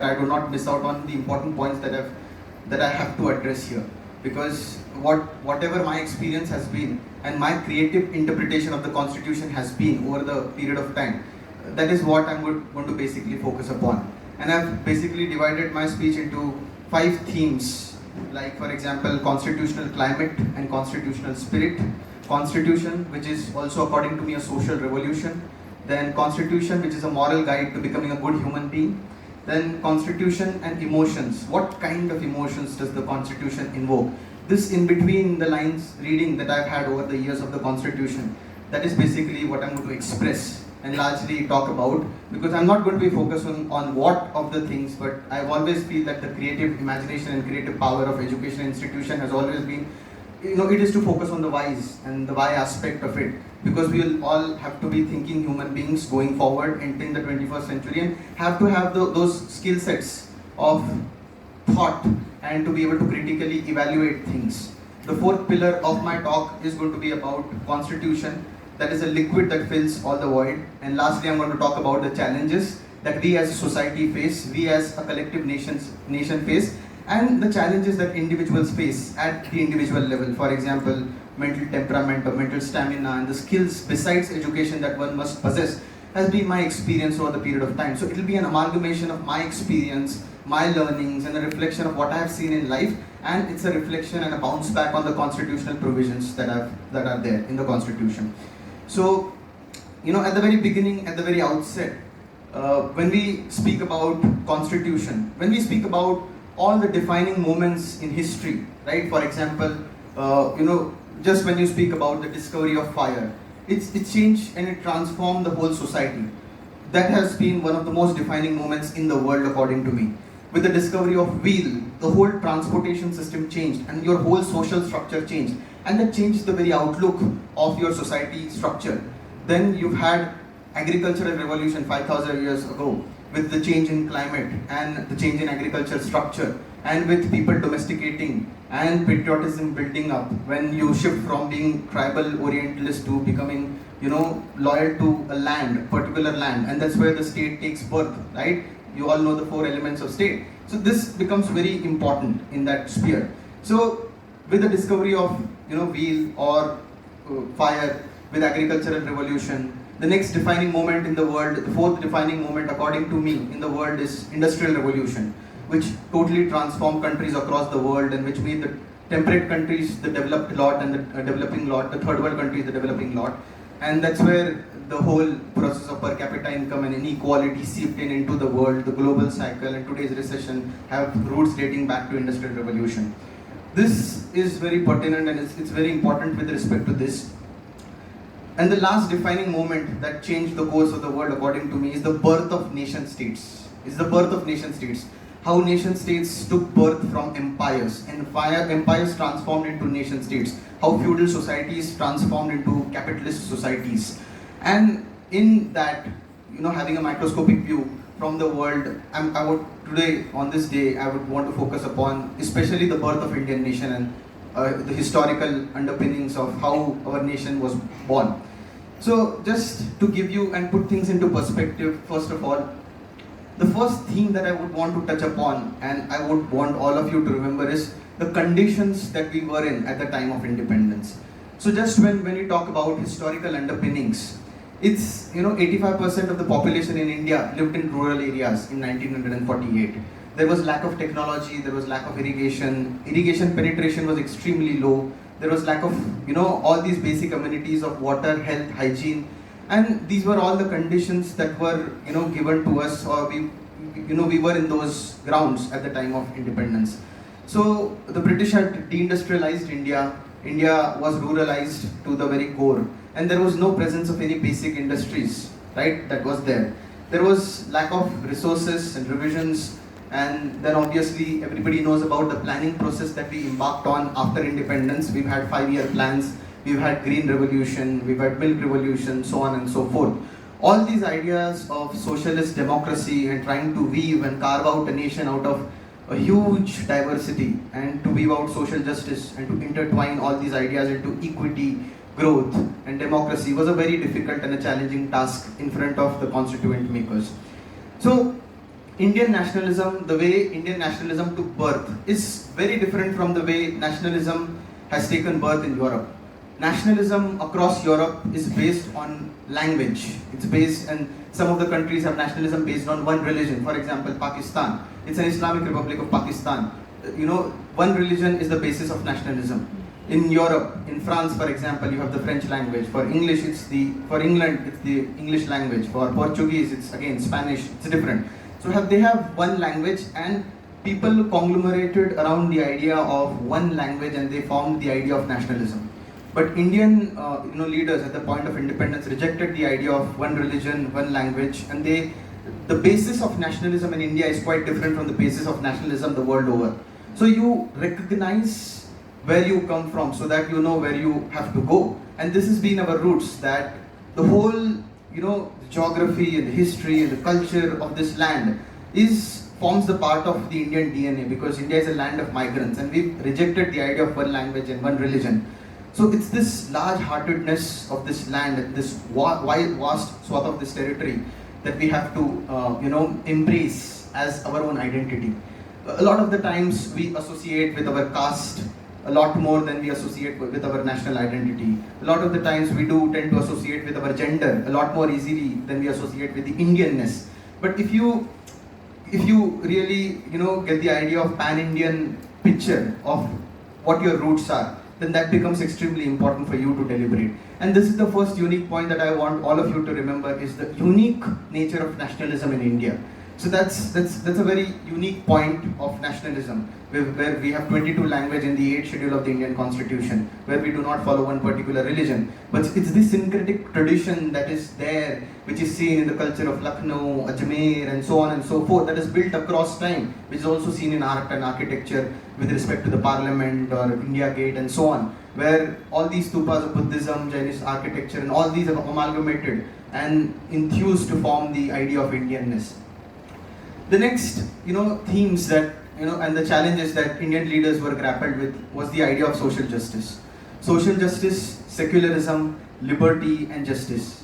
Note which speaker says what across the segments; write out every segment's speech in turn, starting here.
Speaker 1: I do not miss out on the important points that I have to address here. Because whatever my experience has been and my creative interpretation of the Constitution has been over the period of time, that is what I'm going to basically focus upon. And I've basically divided my speech into 5 themes, like for example, constitutional climate and constitutional spirit, constitution, which is also according to me a social revolution, then constitution, which is a moral guide to becoming a good human being, then constitution and emotions. What kind of emotions does the constitution invoke? This in between the lines reading that I've had over the years of the constitution, that is basically what I'm going to express and largely talk about, because I'm not going to be focused on what of the things, but I always feel that the creative imagination and creative power of education institution has always been, it is to focus on the whys and the why aspect of it, because we will all have to be thinking human beings going forward, entering the 21st century, and have to have those skill sets of thought and to be able to critically evaluate things. The 4th pillar of my talk is going to be about constitution, that is a liquid that fills all the void. And lastly, I'm going to talk about the challenges that we as a society face, we as a collective nation face, and the challenges that individuals face at the individual level. For example, mental temperament or mental stamina and the skills besides education that one must possess has been my experience over the period of time. So it will be an amalgamation of my experience, my learnings, and a reflection of what I have seen in life, and it's a reflection and a bounce back on the constitutional provisions that are there in the Constitution. So, at the very beginning, at the very outset, when we speak about Constitution, when we speak about all the defining moments in history, right? For example, just when you speak about the discovery of fire, it changed and it transformed the whole society. That has been one of the most defining moments in the world, according to me. With the discovery of wheel, the whole transportation system changed and your whole social structure changed. And that changed the very outlook of your society structure. Then you've had agricultural revolution 5,000 years ago, with the change in climate and the change in agriculture structure, and with people domesticating and patriotism building up, when you shift from being tribal orientalist to becoming, loyal to a land, particular land, and that's where the state takes birth, right? You all know the 4 elements of state. So this becomes very important in that sphere. So with the discovery of, wheel or fire, with agricultural revolution, the next defining moment in the world, the 4th defining moment according to me in the world, is industrial revolution, which totally transformed countries across the world and which made the temperate countries the developed lot and the developing lot, the third world countries the developing lot. And that's where the whole process of per capita income and inequality seeped into the world. The global cycle and today's recession have roots dating back to industrial revolution. This is very pertinent and it's very important with respect to this. And the last defining moment that changed the course of the world, according to me, is the birth of nation states. How nation states took birth from empires, and empires transformed into nation states. How feudal societies transformed into capitalist societies. And in that, having a microscopic view from the world, I would today, on this day, I would want to focus upon especially the birth of Indian nation and the historical underpinnings of how our nation was born. So just to give you and put things into perspective, first of all, the first thing that I would want to touch upon and I would want all of you to remember is the conditions that we were in at the time of independence. So just when we talk about historical underpinnings, it's 85% of the population in India lived in rural areas in 1948. There was lack of technology, there was lack of irrigation penetration was extremely low, there was lack of all these basic amenities of water, health, hygiene, and these were all the conditions that were given to us, or we were in those grounds at the time of independence. So the British had deindustrialized India. India was ruralized to the very core, and there was no presence of any basic industries, right? That was there. There was lack of resources and revisions, and then obviously everybody knows about the planning process that we embarked on after independence. We've had 5-year plans, we've had green revolution, we've had milk revolution, so on and so forth. All these ideas of socialist democracy and trying to weave and carve out a nation out of a huge diversity and to weave out social justice and to intertwine all these ideas into equity, growth and democracy was a very difficult and a challenging task in front of the constituent makers. So Indian nationalism, the way Indian nationalism took birth, is very different from the way nationalism has taken birth in Europe. Nationalism across Europe is based on language. It's based, and some of the countries have nationalism based on one religion. For example, Pakistan. It's an Islamic Republic of Pakistan. One religion is the basis of nationalism. In Europe, in France, for example, you have the French language. For England, it's the English language. For Portuguese, it's again Spanish. It's different. So they have one language, and people conglomerated around the idea of one language, and they formed the idea of nationalism. But Indian leaders at the point of independence rejected the idea of one religion, one language, and the basis of nationalism in India is quite different from the basis of nationalism the world over. So you recognize where you come from so that you know where you have to go. And this has been our roots, that the whole geography and the history and the culture of this land forms the part of the Indian DNA, because India is a land of migrants and we've rejected the idea of one language and one religion. So it's this large-heartedness of this land, this wide, vast swath of this territory that we have to embrace as our own identity. A lot of the times we associate with our caste a lot more than we associate with our national identity. A lot of the times we do tend to associate with our gender a lot more easily than we associate with the Indianness. But if you really get the idea of pan-Indian picture of what your roots are, then that becomes extremely important for you to deliberate. And this is the first unique point that I want all of you to remember, is the unique nature of nationalism in India. So that's a very unique point of nationalism, where we have 22 language in the 8th schedule of the Indian Constitution, where we do not follow one particular religion. But it's this syncretic tradition that is there, which is seen in the culture of Lucknow, Ajmer, and so on and so forth, that is built across time, which is also seen in art and architecture with respect to the Parliament or India Gate and so on, where all these stupas of Buddhism, Jainist architecture, and all these are amalgamated and infused to form the idea of Indianness. The next, themes that, and the challenges that Indian leaders were grappled with was the idea of social justice. Social justice, secularism, liberty, and justice,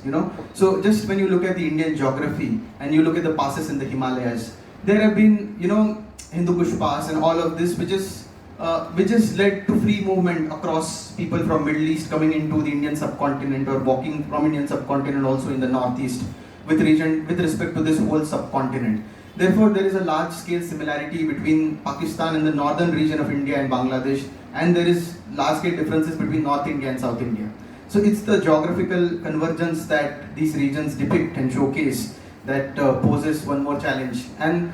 Speaker 1: So just when you look at the Indian geography and you look at the passes in the Himalayas, there have been, Hindu Kush Pass and all of this, which has led to free movement across people from Middle East coming into the Indian subcontinent, or walking from Indian subcontinent also in the northeast with respect to this whole subcontinent. Therefore, there is a large-scale similarity between Pakistan and the northern region of India and Bangladesh, and there is large-scale differences between North India and South India. So it's the geographical convergence that these regions depict and showcase that poses one more challenge. And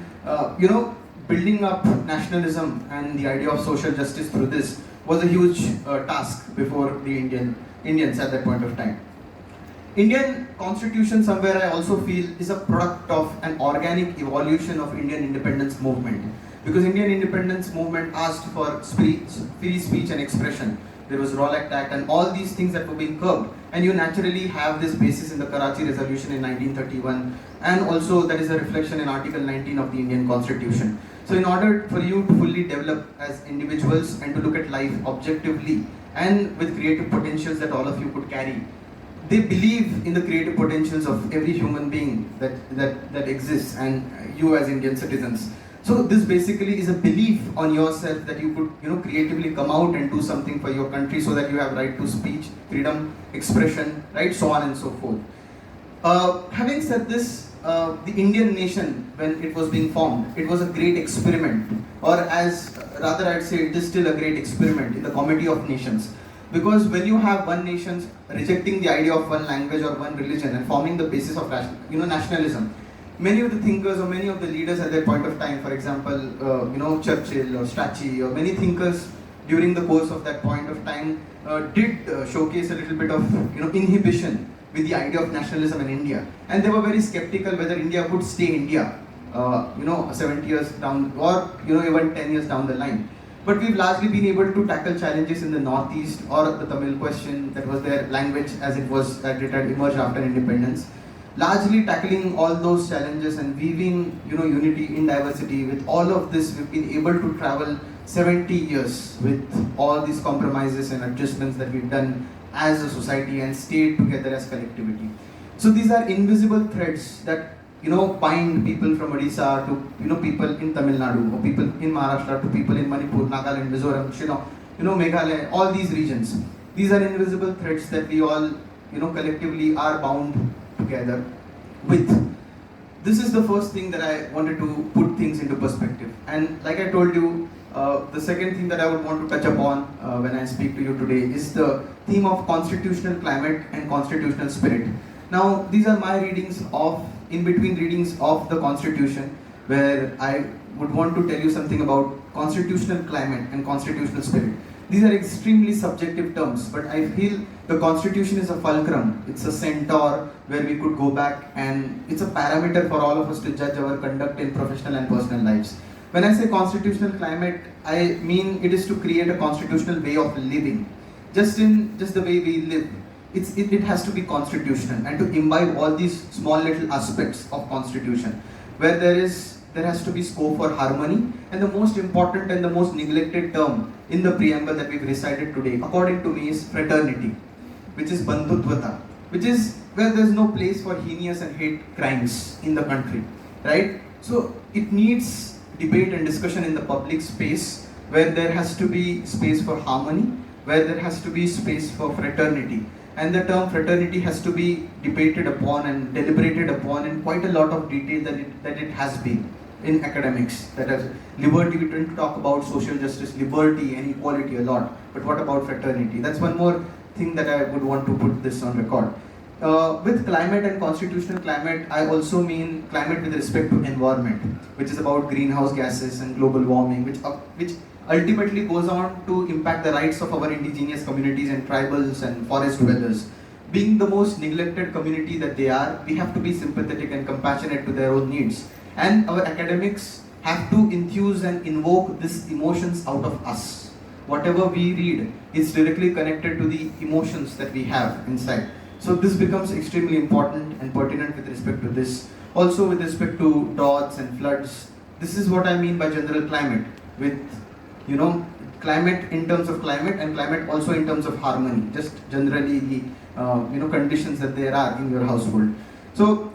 Speaker 1: building up nationalism and the idea of social justice through this was a huge task before the Indians at that point of time. Indian constitution, somewhere I also feel, is a product of an organic evolution of Indian independence movement. Because Indian independence movement asked for free speech and expression. There was Rowlatt Act and all these things that were being curbed. And you naturally have this basis in the Karachi Resolution in 1931. And also that is a reflection in Article 19 of the Indian Constitution. So in order for you to fully develop as individuals and to look at life objectively and with creative potentials that all of you could carry, they believe in the creative potentials of every human being that exists, and you as Indian citizens. So this basically is a belief on yourself that you could creatively come out and do something for your country, so that you have right to speech, freedom, expression, right, so on and so forth. Having said this, the Indian nation, when it was being formed, it was a great experiment, or rather I'd say it is still a great experiment in the comedy of nations. Because when you have one nation rejecting the idea of one language or one religion and forming the basis of nationalism, many of the thinkers or many of the leaders at that point of time, for example, Churchill or Strachey or many thinkers during the course of that point of time did showcase a little bit of inhibition with the idea of nationalism in India, and they were very skeptical whether India would stay India, 70 years down or even 10 years down the line. But we've largely been able to tackle challenges in the Northeast, or the Tamil question, that was their language as it had emerged after independence. Largely tackling all those challenges and weaving unity in diversity. With all of this, we've been able to travel 70 years with all these compromises and adjustments that we've done as a society and stayed together as collectivity. So these are invisible threads that bind people from Odisha to, people in Tamil Nadu, or people in Maharashtra to people in Manipur, Nagaland, Mizoram, Shillong, Meghalaya, all these regions. These are invisible threads that we all, collectively are bound together with. This is the first thing that I wanted to put things into perspective. And like I told you, the second thing that I would want to touch upon when I speak to you today is the theme of constitutional climate and constitutional spirit. Now, these are my readings of, in between readings of the Constitution, where I would want to tell you something about constitutional climate and constitutional spirit. These are extremely subjective terms, but I feel the Constitution is a fulcrum. It's a centaur where we could go back, and it's a parameter for all of us to judge our conduct in professional and personal lives. When I say constitutional climate, I mean it is to create a constitutional way of living. Just the way we live, it has to be constitutional, and to imbibe all these small little aspects of constitution, where there has to be scope for harmony, and the most important and the most neglected term in the preamble that we've recited today, according to me, is fraternity, which is bandhutvata, which is where there's no place for heinous and hate crimes in the country, right? So it needs debate and discussion in the public space, where there has to be space for harmony, where there has to be space for fraternity. And the term fraternity has to be debated upon and deliberated upon in quite a lot of detail that it has been in academics. That is, liberty, we tend to talk about social justice, liberty and equality a lot, but what about fraternity? That's one more thing that I would want to put this on record. With climate and constitutional climate, I also mean climate with respect to environment, which is about greenhouse gases and global warming, which ultimately goes on to impact the rights of our indigenous communities and tribals and forest dwellers. Being the most neglected community that they are, we have to be sympathetic and compassionate to their own needs. And our academics have to infuse and invoke these emotions out of us. Whatever we read is directly connected to the emotions that we have inside. So this becomes extremely important and pertinent with respect to this. Also with respect to droughts and floods, this is what I mean by general climate, with climate in terms of climate, and climate also in terms of harmony, just generally the conditions that there are in your household. So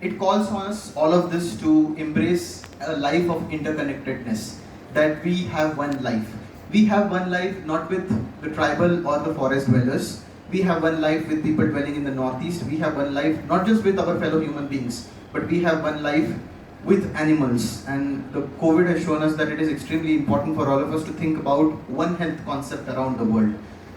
Speaker 1: it calls on us, all of this, to embrace a life of interconnectedness, that we have one life. We have one life not with the tribal or the forest dwellers. We have one life with people dwelling in the northeast. We have one life not just with our fellow human beings, but we have one life with animals. And the COVID has shown us that it is extremely important for all of us to think about one health concept around the world.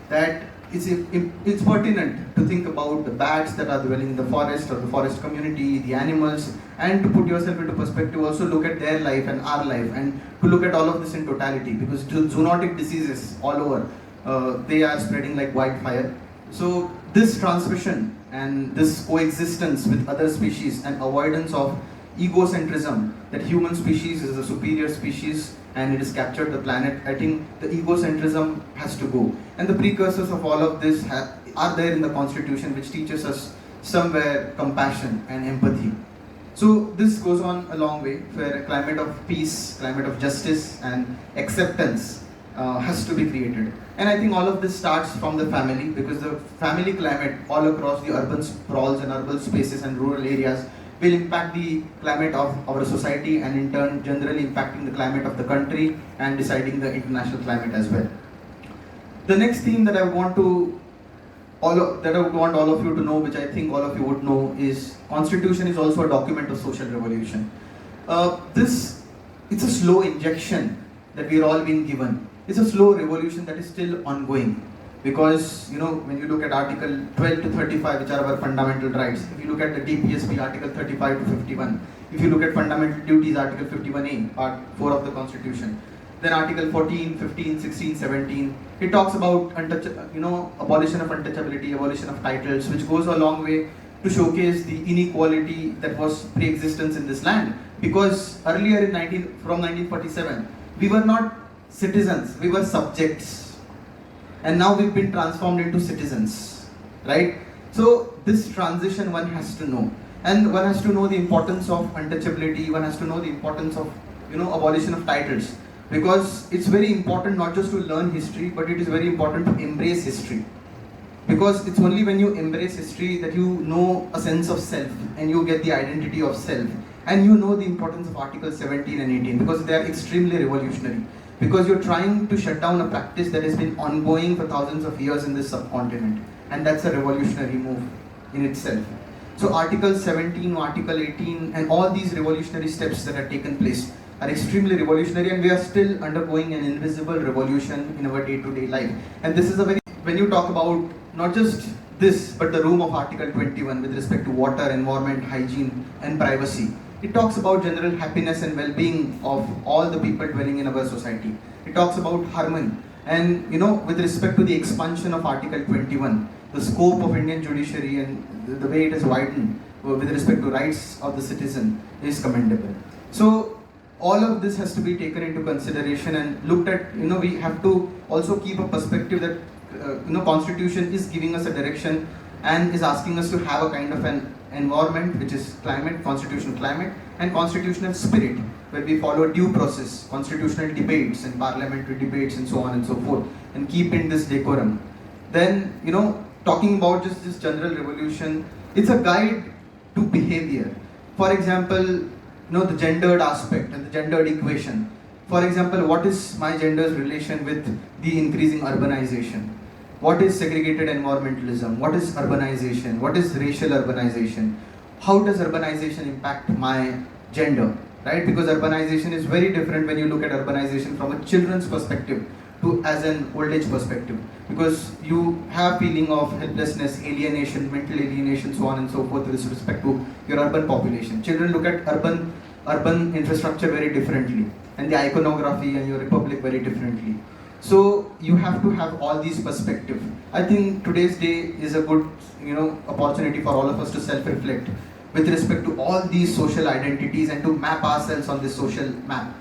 Speaker 1: That it's pertinent to think about the bats that are dwelling in the forest or the forest community, the animals, and to put yourself into perspective, also look at their life and our life, and to look at all of this in totality, because zoonotic diseases all over, they are spreading like wildfire. So this transmission and this coexistence with other species and avoidance of egocentrism, that human species is a superior species and it has captured the planet, I think the egocentrism has to go. And the precursors of all of this are there in the Constitution, which teaches us somewhere compassion and empathy. So this goes on a long way, where a climate of peace, climate of justice and acceptance has to be created. And I think all of this starts from the family, because the family climate all across the urban sprawls and urban spaces and rural areas will impact the climate of our society, and in turn generally impacting the climate of the country and deciding the international climate as well. The next theme that I would want all of you to know, which I think all of you would know, is Constitution is also a document of social revolution. It's a slow injection that we're all being given. It's a slow revolution that is still ongoing, because when you look at Article 12 to 35, which are our fundamental rights, if you look at the DPSP, Article 35 to 51, if you look at fundamental duties, Article 51A, Part 4 of the Constitution, then Article 14, 15, 16, 17, it talks about abolition of untouchability, abolition of titles, which goes a long way to showcase the inequality that was pre-existence in this land. Because earlier from 1947, we were not citizens, we were subjects, and now we've been transformed into citizens, right? So this transition one has to know, and one has to know the importance of untouchability, one has to know the importance of abolition of titles, because it's very important not just to learn history, but it is very important to embrace history. Because it's only when you embrace history that you know a sense of self and you get the identity of self, and you know the importance of Article 17 and 18 because they are extremely revolutionary. Because you're trying to shut down a practice that has been ongoing for thousands of years in this subcontinent, and that's a revolutionary move in itself. So Article 17, Article 18, and all these revolutionary steps that have taken place are extremely revolutionary, and we are still undergoing an invisible revolution in our day-to-day life. And this is a very, when you talk about not just this, but the room of Article 21 with respect to water, environment, hygiene, and privacy. It talks about general happiness and well-being of all the people dwelling in our society. It talks about harmony. And with respect to the expansion of Article 21, the scope of Indian judiciary and the way it is widened with respect to rights of the citizen is commendable. So all of this has to be taken into consideration and looked at. We have to also keep a perspective that Constitution is giving us a direction and is asking us to have a kind of an environment which is climate, constitutional climate, and constitutional spirit, where we follow due process, constitutional debates and parliamentary debates and so on and so forth, and keep in this decorum. Then, talking about just this general revolution, it's a guide to behavior. For example, the gendered aspect and the gendered equation. For example, what is my gender's relation with the increasing urbanization? What is segregated environmentalism? What is urbanization? What is racial urbanization? How does urbanization impact my gender? Right? Because urbanization is very different when you look at urbanization from a children's perspective to as an old age perspective. Because you have feeling of helplessness, alienation, mental alienation, so on and so forth with respect to your urban population. Children look at urban infrastructure very differently, and the iconography and your republic very differently. So you have to have all these perspectives. I think today's day is a good, opportunity for all of us to self-reflect with respect to all these social identities and to map ourselves on this social map,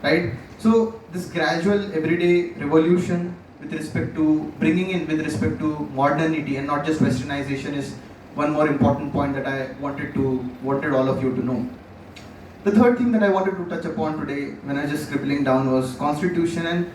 Speaker 1: right? So this gradual everyday revolution with respect to bringing in with respect to modernity and not just westernization is one more important point that I wanted all of you to know. The third thing that I wanted to touch upon today when I was just scribbling down was Constitution, and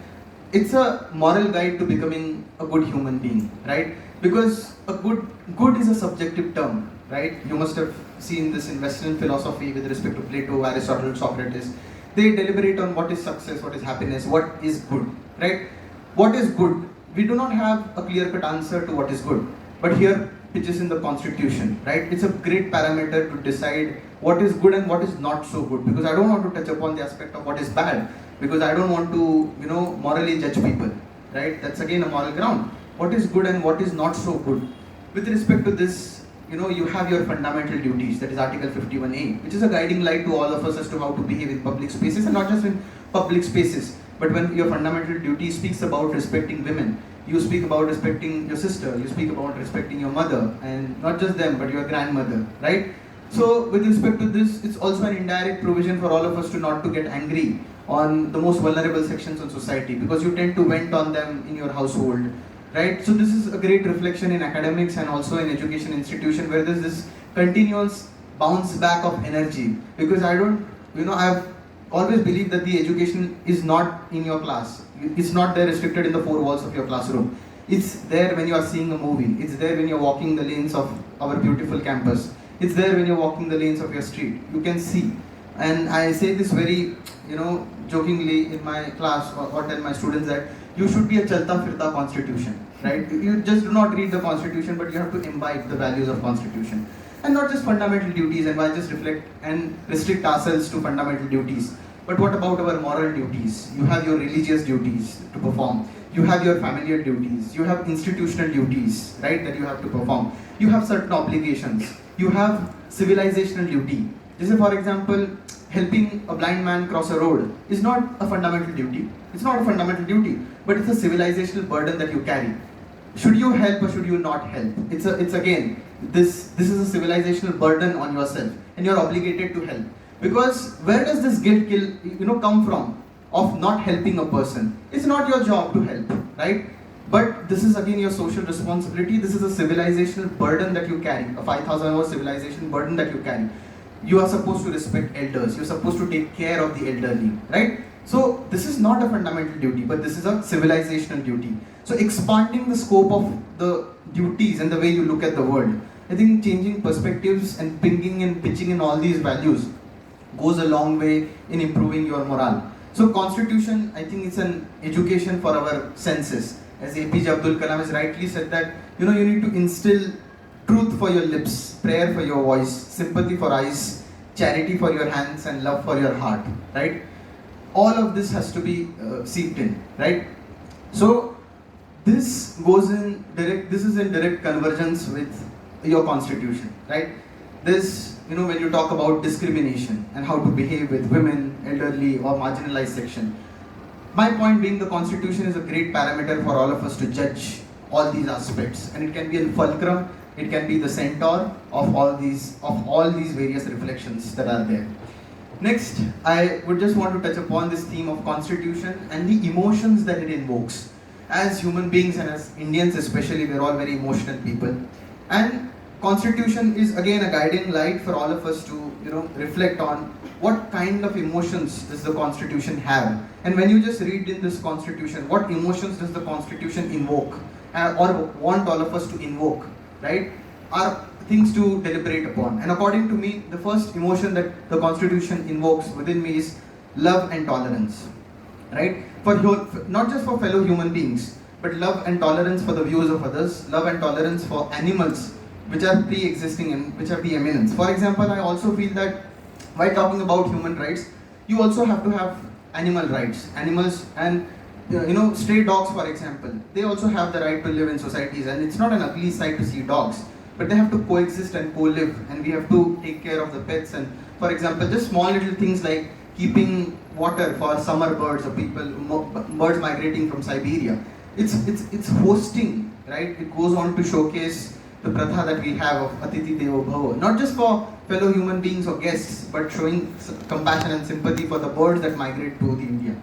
Speaker 1: it's a moral guide to becoming a good human being, right? Because a good is a subjective term, right? You must have seen this in Western philosophy with respect to Plato, Aristotle, Socrates. They deliberate on what is success, what is happiness, what is good, right? What is good? We do not have a clear-cut answer to what is good, but here which is in the Constitution, right? It's a great parameter to decide what is good and what is not so good, because I don't want to touch upon the aspect of what is bad, because I don't want to, morally judge people, right? That's again a moral ground. What is good and what is not so good. With respect to this, you have your fundamental duties, that is Article 51A, which is a guiding light to all of us as to how to behave in public spaces, and not just in public spaces, but when your fundamental duty speaks about respecting women, you speak about respecting your sister, you speak about respecting your mother, and not just them, but your grandmother, right? So with respect to this, it's also an indirect provision for all of us to not to get angry on the most vulnerable sections of society, because you tend to vent on them in your household, right? So this is a great reflection in academics and also in education institution, where there's this continuous bounce back of energy, because I've always believed that the education is not in your class. It's not there restricted in the four walls of your classroom. It's there when you are seeing a movie. It's there when you're walking the lanes of our beautiful campus. It's there when you're walking the lanes of your street. You can see. And I say this very, jokingly in my class, or tell my students that you should be a chalta firta constitution, right? You just do not read the constitution, but you have to imbibe the values of constitution. And not just fundamental duties, and why just reflect and restrict ourselves to fundamental duties. But what about our moral duties? You have your religious duties to perform. You have your familial duties. You have institutional duties, right, that you have to perform. You have certain obligations. You have civilizational duty. This is, for example, helping a blind man cross a road is not a fundamental duty. It's not a fundamental duty, but it's a civilizational burden that you carry. Should you help or should you not help? It's again, this is a civilizational burden on yourself, and you're obligated to help. Because where does this guilt come from of not helping a person? It's not your job to help, right? But this is again your social responsibility. This is a civilizational burden that you carry, a 5,000-hour civilization burden that you carry. You are supposed to respect elders. You're supposed to take care of the elderly, right? So this is not a fundamental duty, but this is a civilizational duty. So expanding the scope of the duties and the way you look at the world, I think changing perspectives and pitching in all these values goes a long way in improving your morale. So constitution, I think it's an education for our senses. As APJ Abdul Kalam has rightly said that, you need to instill truth for your lips, prayer for your voice, sympathy for eyes, charity for your hands, and love for your heart, right? All of this has to be seeped in, right? So this is in direct convergence with your constitution, right? This, when you talk about discrimination and how to behave with women, elderly or marginalized section, my point being the constitution is a great parameter for all of us to judge all these aspects, and it can be a fulcrum, it can be the centaur of all these various reflections that are there. Next, I would just want to touch upon this theme of constitution and the emotions that it invokes. As human beings and as Indians especially, we're all very emotional people. And constitution is again a guiding light for all of us to reflect on what kind of emotions does the constitution have. And when you just read in this constitution, what emotions does the constitution invoke or want all of us to invoke, right? Are things to deliberate upon. And according to me, the first emotion that the constitution invokes within me is love and tolerance, right? Not just for fellow human beings, but love and tolerance for the views of others, love and tolerance for animals which are pre-existing and which are the eminence. For example, I also feel that while talking about human rights, you also have to have animal rights. Animals and stray dogs, for example, they also have the right to live in societies, and it's not an ugly sight to see dogs, but they have to coexist and co-live, and we have to take care of the pets. And for example, just small little things like keeping water for summer birds or birds migrating from Siberia. It's hosting, right? It goes on to showcase the pratha that we have of Atiti Devo Bhava, not just for fellow human beings or guests, but showing compassion and sympathy for the birds that migrate in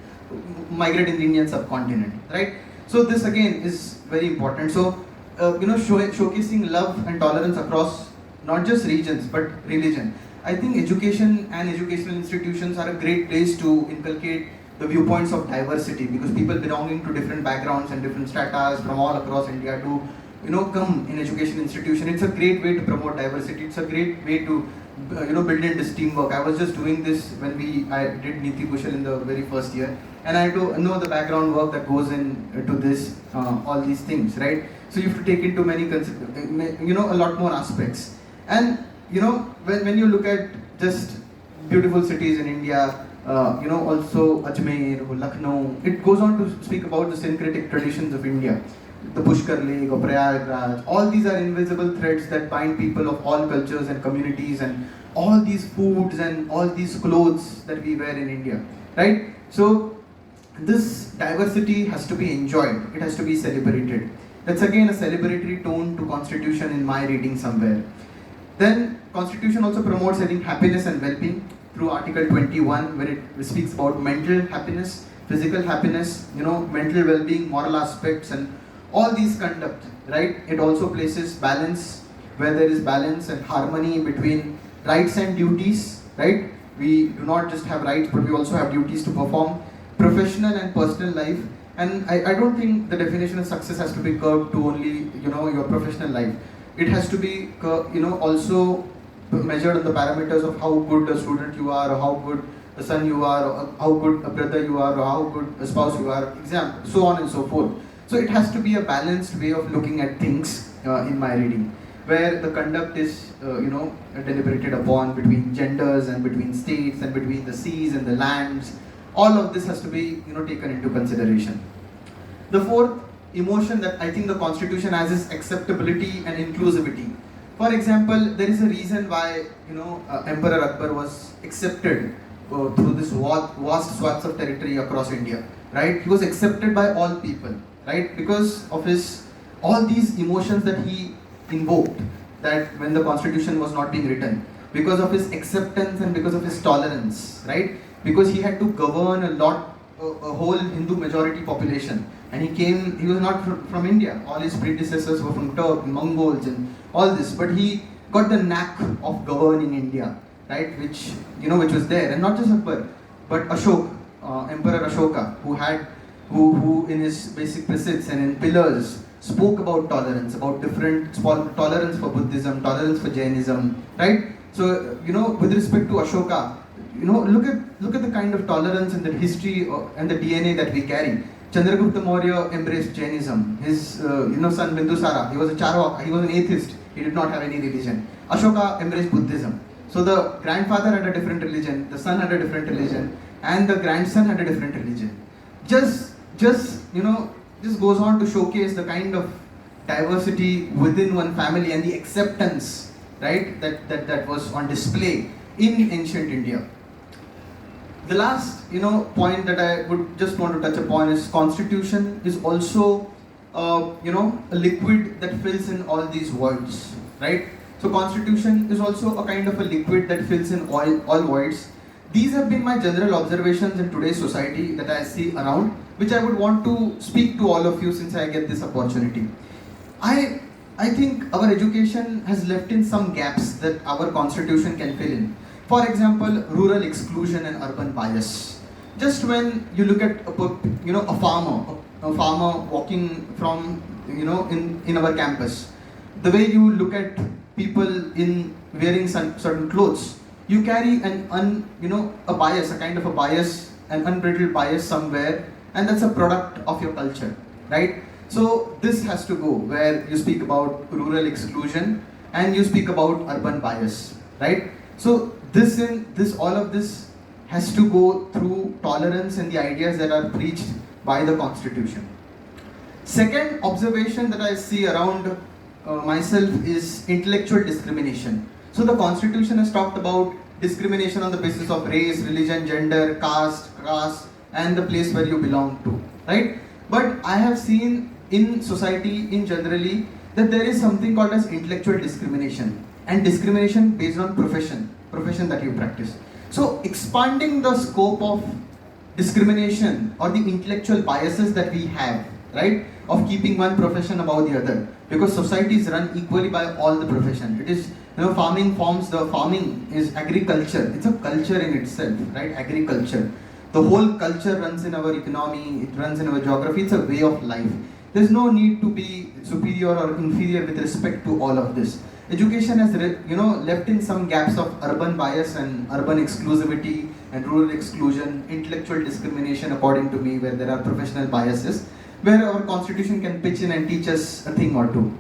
Speaker 1: the Indian subcontinent, right? So this again is very important. So showcasing love and tolerance across not just regions but religion. I think education and educational institutions are a great place to inculcate the viewpoints of diversity, because people belonging to different backgrounds and different stratas from all across India do come in education institution. It's a great way to promote diversity. It's a great way to build in this teamwork. I was just doing this when I did Niti Kushal in the very first year, and I had to know the background work that goes into this, all these things, right? So you have to take into a lot more aspects. And when you look at just beautiful cities in India, also Ajmer or Lucknow, it goes on to speak about the syncretic traditions of India. The Pushkar Lake or Prayagraj, all these are invisible threads that bind people of all cultures and communities, and all these foods and all these clothes that we wear in India, right? So this diversity has to be enjoyed, it has to be celebrated. That's again a celebratory tone to constitution in my reading somewhere. Then constitution also promotes, I think, happiness and well-being through Article 21, where it speaks about mental happiness, physical happiness, mental well-being, moral aspects, and all these conduct, right? It also places balance, where there is balance and harmony between rights and duties, right? We do not just have rights, but we also have duties to perform, professional and personal life. And I don't think the definition of success has to be curved to only, your professional life. It has to be, also measured on the parameters of how good a student you are, or how good a son you are, or how good a brother you are, or how good a spouse you are, so on and so forth. So it has to be a balanced way of looking at things in my reading, where the conduct is, deliberated upon between genders and between states and between the seas and the lands. All of this has to be, taken into consideration. The fourth emotion that I think the constitution has is acceptability and inclusivity. For example, there is a reason why, Emperor Akbar was accepted through this vast swaths of territory across India, right? He was accepted by all people, right? Because of all these emotions that he invoked, that when the constitution was not being written, because of his acceptance and because of his tolerance, right? Because he had to govern a whole Hindu majority population, and he was not from India. All his predecessors were from Turk, Mongols, and all this, but he got the knack of governing India, right? Which was there, and not just Akbar, but Ashok Emperor Ashoka, who in his basic precepts and in pillars spoke about tolerance, about different tolerance for Buddhism, tolerance for Jainism, right? So with respect to Ashoka, look at the kind of tolerance and the history and the DNA that we carry. Chandragupta Maurya embraced Jainism. His son Bindusara, he was a Charvaka, he was an atheist. He did not have any religion. Ashoka embraced Buddhism. So the grandfather had a different religion, the son had a different religion, and the grandson had a different religion. Just goes on to showcase the kind of diversity within one family and the acceptance, right, that was on display in ancient India. The last point that I would just want to touch upon is constitution is also a liquid that fills in all these voids, right? So constitution is also a kind of a liquid that fills in all voids. These have been my general observations in today's society that I see around, which I would want to speak to all of you since I get this opportunity. I think our education has left in some gaps that our constitution can fill in. For example, rural exclusion and urban bias. Just when you look at a farmer walking from in our campus, the way you look at people in wearing certain clothes, you carry a bias, a kind of a bias, an unbridled bias somewhere, and that's a product of your culture, right? So this has to go where you speak about rural exclusion and you speak about urban bias, right? So all of this has to go through tolerance and the ideas that are preached by the constitution. Second observation that I see around myself is intellectual discrimination. So the constitution has talked about discrimination on the basis of race, religion, gender, caste, and the place where you belong to, right? But I have seen in society in generally that there is something called as intellectual discrimination and discrimination based on profession that you practice. So expanding the scope of discrimination or the intellectual biases that we have, right, of keeping one profession above the other, because society is run equally by all the profession. It is, farming is agriculture. It's a culture in itself, right? Agriculture. The whole culture runs in our economy, it runs in our geography, it's a way of life. There's no need to be superior or inferior with respect to all of this. Education has left in some gaps of urban bias and urban exclusivity and rural exclusion, intellectual discrimination according to me, where there are professional biases, where our constitution can pitch in and teach us a thing or two.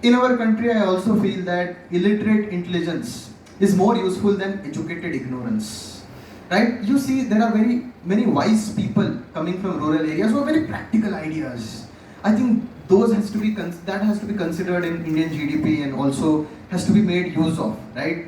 Speaker 1: In our country, I also feel that illiterate intelligence is more useful than educated ignorance, right? You see, there are very many wise people coming from rural areas who have very practical ideas. I think that has to be considered in Indian GDP and also has to be made use of, right?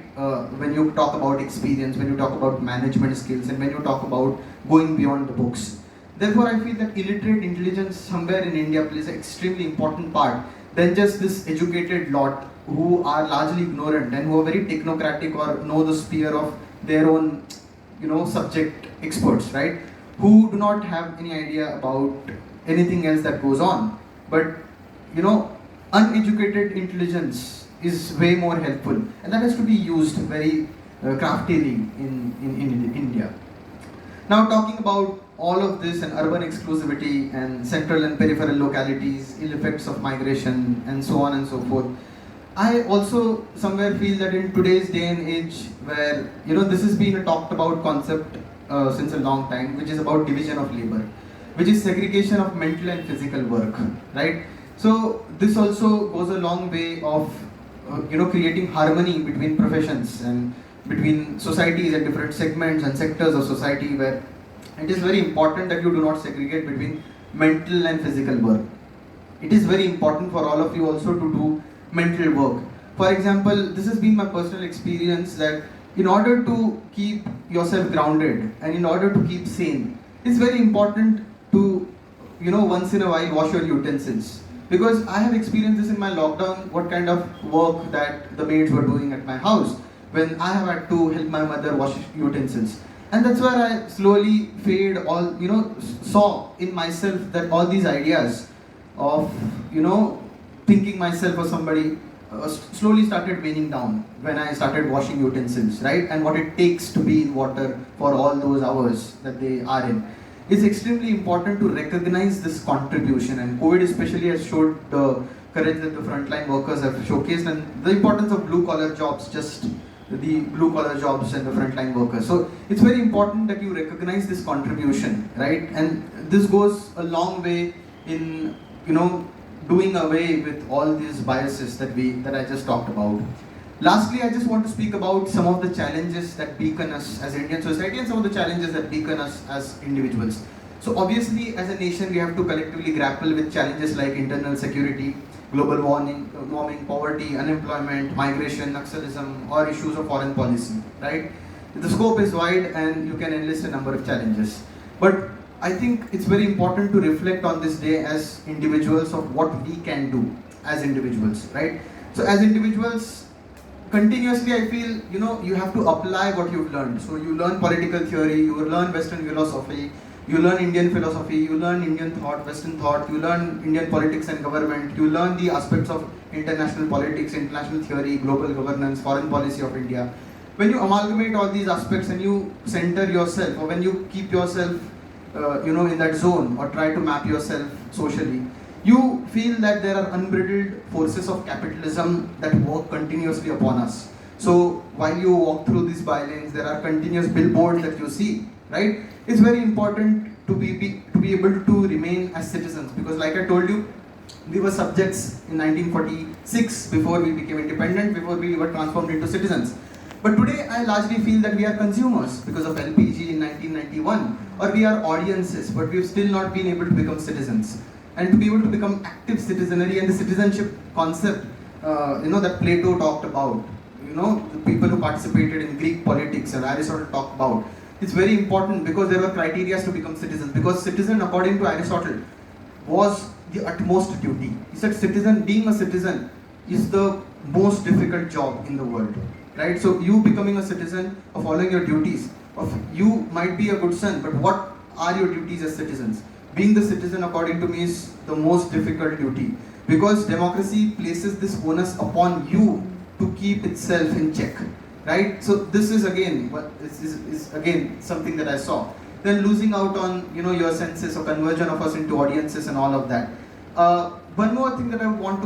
Speaker 1: When you talk about experience, when you talk about management skills, and when you talk about going beyond the books. Therefore, I feel that illiterate intelligence somewhere in India plays an extremely important part than just this educated lot who are largely ignorant and who are very technocratic or know the sphere of their own, subject experts, right? Who do not have any idea about anything else that goes on. But, uneducated intelligence is way more helpful, and that has to be used very craftily in India. Now, talking about all of this and urban exclusivity and central and peripheral localities, ill effects of migration, and so on and so forth, I also somewhere feel that in today's day and age, where this has been a talked about concept since a long time, which is about division of labor, which is segregation of mental and physical work, right? So this also goes a long way of creating harmony between professions and between societies and different segments and sectors of society, where it is very important that you do not segregate between mental and physical work. It is very important for all of you also to do mental work. For example, this has been my personal experience that in order to keep yourself grounded and in order to keep sane, it's very important to once in a while wash your utensils, because I have experienced this in my lockdown, what kind of work that the maids were doing at my house when I have had to help my mother wash utensils. And that's where I slowly saw in myself that all these ideas of thinking myself or somebody slowly started waning down when I started washing utensils, right? And what it takes to be in water for all those hours that they are in. It's extremely important to recognize this contribution, and COVID especially has showed the courage that the frontline workers have showcased, and the importance of blue collar jobs, just the blue collar jobs and the frontline workers. So it's very important that you recognize this contribution, right? And this goes a long way in, doing away with all these biases that I just talked about. Lastly, I just want to speak about some of the challenges that beacon us as Indian society and some of the challenges that beacon us as individuals. So obviously, as a nation, we have to collectively grapple with challenges like internal security, global warming, poverty, unemployment, migration, Naxalism, or issues of foreign policy, right? The scope is wide and you can enlist a number of challenges. But I think it's very important to reflect on this day as individuals of what we can do as individuals, right? So as individuals, continuously I feel, you have to apply what you've learned. So you learn political theory, you learn Western philosophy, you learn Indian philosophy, you learn Indian thought, Western thought, you learn Indian politics and government, you learn the aspects of international politics, international theory, global governance, foreign policy of India. When you amalgamate all these aspects and you center yourself, or when you keep yourself, in that zone, or try to map yourself socially, you feel that there are unbridled forces of capitalism that work continuously upon us. So while you walk through these bylanes, there are continuous billboards that you see, right? It's very important to be able to remain as citizens, because like I told you, we were subjects in 1946 before we became independent, before we were transformed into citizens. But today I largely feel that we are consumers because of LPG in 1991, or we are audiences, but we've still not been able to become citizens. And to be able to become active citizenry and the citizenship concept, that Plato talked about, the people who participated in Greek politics and Aristotle talked about, it's very important because there were criteria to become citizens. Because citizen, according to Aristotle, was the utmost duty. He said being a citizen is the most difficult job in the world, right? So you becoming a citizen, or following your duties, you might be a good son, but what are your duties as citizens? Being the citizen, according to me, is the most difficult duty, because democracy places this onus upon you to keep itself in check, right? So this is again something that I saw. Then losing out on your senses, or conversion of us into audiences and all of that. One more thing that I want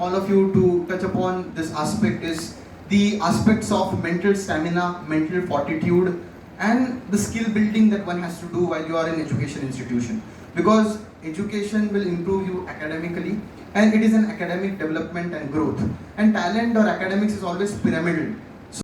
Speaker 1: all of you to touch upon this aspect is the aspects of mental stamina, mental fortitude, and the skill building that one has to do while you are in education institution. Because education will improve you academically, and it is an academic development and growth. And talent or academics is always pyramidal.